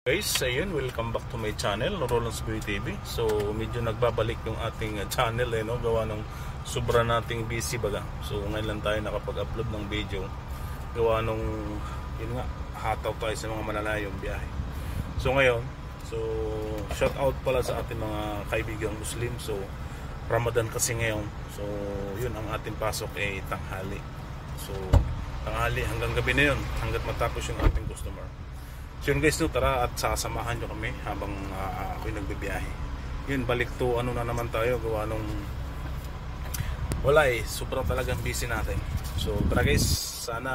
Guys, ayun, welcome back to my channel, Rolons Boy TV. So, medyo nagbabalik yung ating channel no? Gawa ng sobra nating busy baga. So, ngayon lang tayo nakapag-upload ng video. Gawa nung, yun nga, hataw tayo sa mga malalayong biyahe. So, ngayon, shout out pala sa ating mga kaibigang Muslim. So, Ramadan kasi ngayon. So, yun, ang ating pasok ay tanghali. So, tanghali hanggang gabi na yun, hanggat matapos yung ating customer. So yun guys, no, tara at sasamahan nyo kami habang ako'y nagbibiyahe. Yun, balik to ano na naman tayo, gawa nung wala sobrang talagang busy natin. So tara guys, sana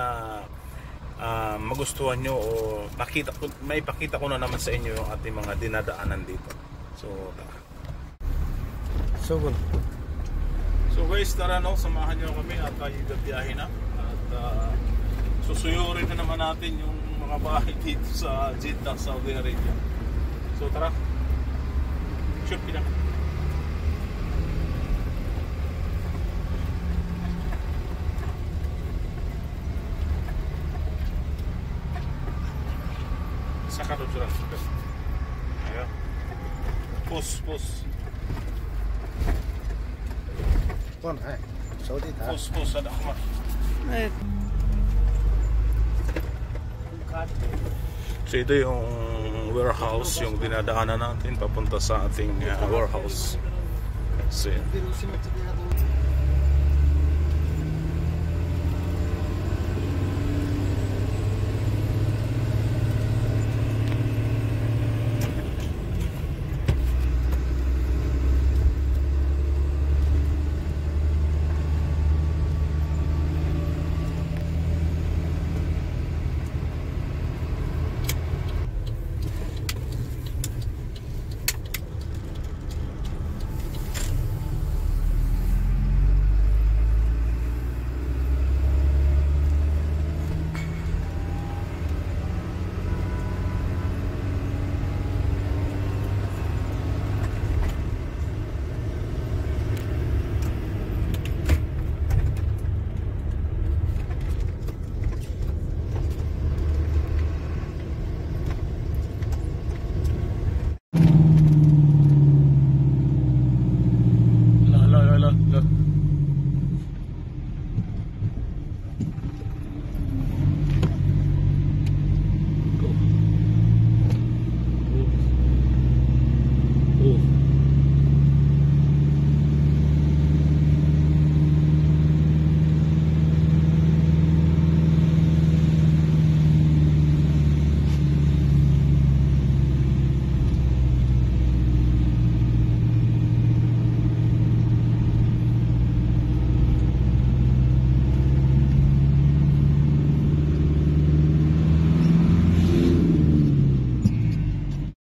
magustuhan nyo o may pakita ko na naman sa inyo yung ating mga dinadaanan dito. So tara. So good. So guys, tara no, samahan nyo kami at tayo bibiyahe na. At susuyurin na naman natin yung mga bahay dito sa Jeddah, Saudi Arabia. So tara, shoot kita. Saka doon sila. Ayan. Pus. कौन है सऊदी था Pus, ada Ahmad. So ito yung warehouse, yung dinadaanan natin papunta sa ating warehouse. So